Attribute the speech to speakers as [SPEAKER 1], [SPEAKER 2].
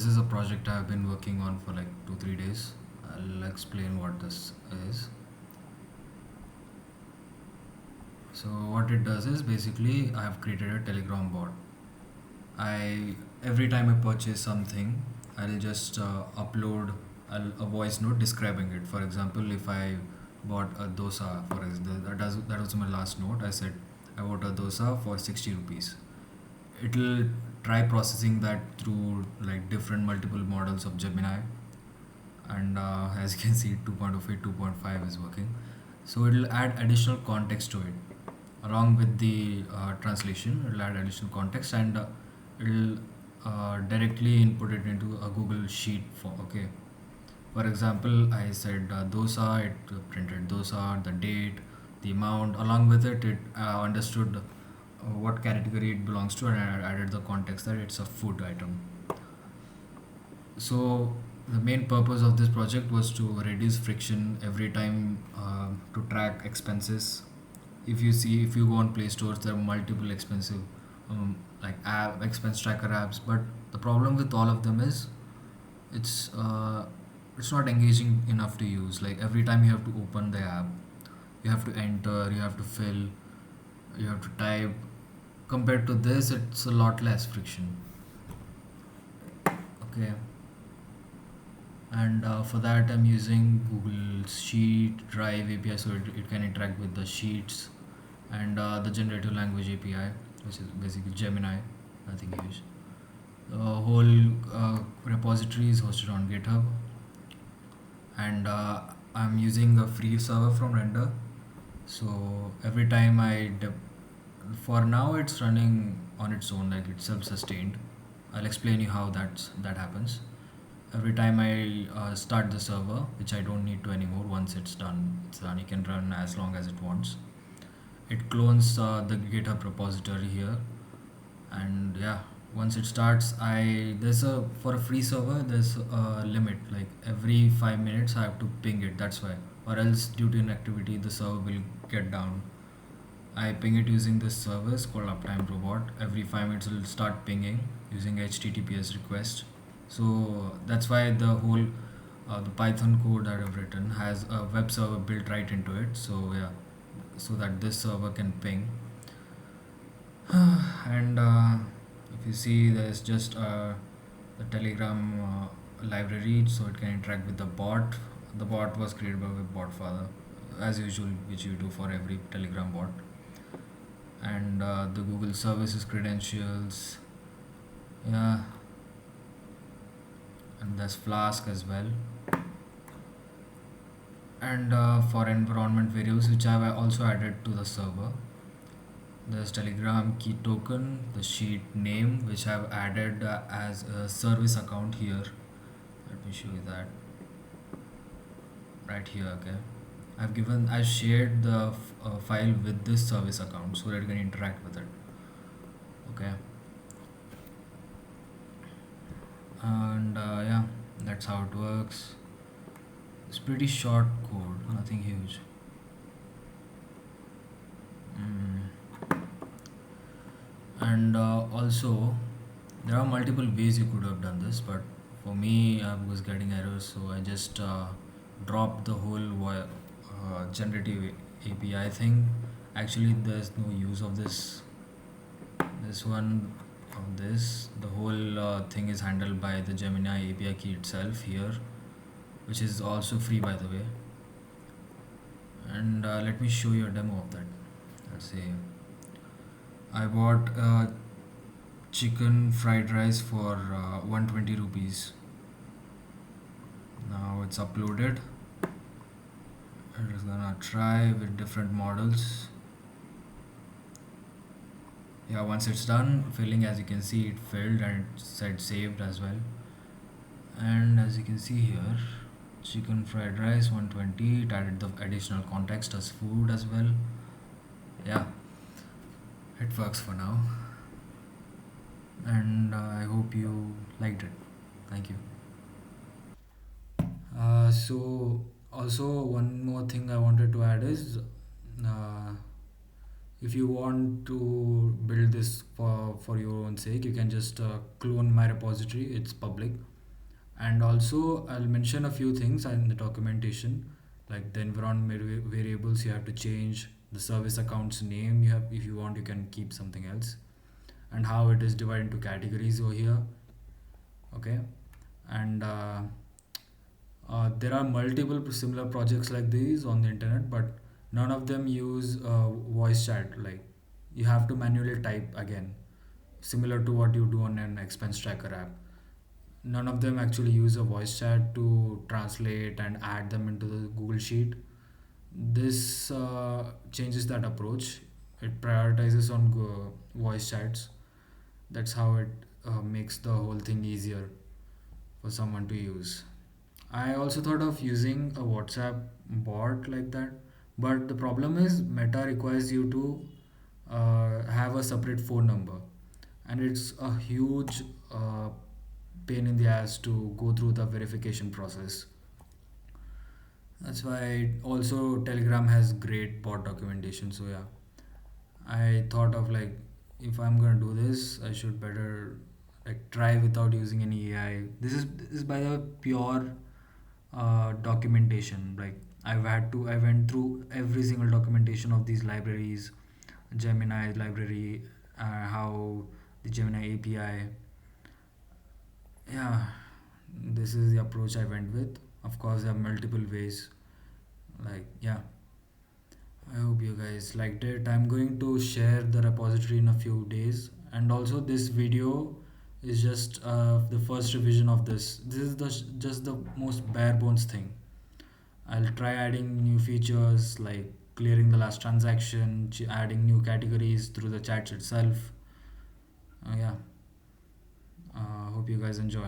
[SPEAKER 1] This is a project I've been working on for like 2 3 days. I'll explain what this is. So what it does is basically I have created a Telegram bot. I Every time I purchase something, I'll just upload a voice note describing it. For example, if I bought a dosa, for example, that was my last note. I said I bought a dosa for 60 rupees. It'll try processing that through like different multiple models of Gemini, and as you can see, 2.05, 2.5 is working. So it'll add additional context to it along with the translation. It'll add additional context, and it'll directly input it into a Google Sheet for okay. For example, I said dosa, it printed dosa, the date, the amount. Along with it, it understood what category it belongs to, and added the context that it's a food item. So the main purpose of this project was to reduce friction every time to track expenses. If you go on Play Stores, there are multiple expensive like app expense tracker apps, but the problem with all of them is it's uh, it's not engaging enough to use. Like every time you have to open the app, you have to enter, you have to fill, you have to type. Compared to this, it's a lot less friction. Okay, and for that I'm using Google Sheet Drive API, so it can interact with the sheets, and the generative language API, which is basically Gemini, nothing huge. The whole repository is hosted on GitHub, and I'm using the free server from Render. So every time for now it's running on its own, like it's self-sustained. I'll explain you how that happens. Every time I start the server, which I don't need to anymore. Once it's done. It can run as long as it wants. It clones the GitHub repository here, and yeah, once it starts, I there's a for a free server there's a limit. Like every 5 minutes, I have to ping it. That's why, or else due to inactivity, the server will get down. I ping it using this service called Uptime Robot. Every 5 minutes, it'll start pinging using HTTPS request. So that's why the Python code that I've written has a web server built right into it. So yeah, so that this server can ping. And if you see, there's just the Telegram library, so it can interact with the bot. The bot was created by Botfather, as usual, which you do for every Telegram bot. And the Google services credentials, yeah, and there's Flask as well. And for environment variables, which I've also added to the server, there's Telegram key token, the sheet name, which I've added as a service account here. Let me show you that right here. Okay, I've shared the file with this service account so that you can interact with it. Okay, and yeah, that's how it works. It's pretty short code, nothing huge. Mm. And also, there are multiple ways you could have done this, but for me, I was getting errors, so I just dropped the whole generative API thing. Actually, there's no use of this one of this. The whole thing is handled by the Gemini API key itself here, which is also free, by the way. And let me show you a demo of that. Let's see. I bought chicken fried rice for 120 rupees. Now it's uploaded. It is gonna try with different models. Yeah, once it's done filling, as you can see, it filled and it said saved as well. And as you can see here, chicken fried rice 120. It added the additional context as food as well. Yeah, it works for now, and I hope you liked it. Thank you. So also one more thing I wanted to add is, uh, if you want to build this for your own sake, you can just clone my repository. It's public. And also I'll mention a few things in the documentation, like the environment variables you have to change, the service account's name you have, if you want you can keep something else, and how it is divided into categories over here. Okay. And there are multiple similar projects like these on the internet, but none of them use voice chat. Like, you have to manually type again, similar to what you do on an expense tracker app. None of them actually use a voice chat to translate and add them into the Google Sheet. This changes that approach. It prioritizes on voice chats. That's how it makes the whole thing easier for someone to use. I also thought of using a WhatsApp bot like that, but the problem is Meta requires you to have a separate phone number, and it's a huge pain in the ass to go through the verification process. That's why also Telegram has great bot documentation. So yeah, I thought of like, if I'm gonna do this, I should better like try without using any AI. This is by the pure documentation. Like, I went through every single documentation of these libraries, Gemini library, how the Gemini API. Yeah, this is the approach I went with. Of course, there are multiple ways. Like, yeah, I hope you guys liked it. I'm going to share the repository in a few days, and also this video is just the first revision of this. This is just the most bare bones thing. I'll try adding new features like clearing the last transaction, adding new categories through the chat itself. Yeah, hope you guys enjoy.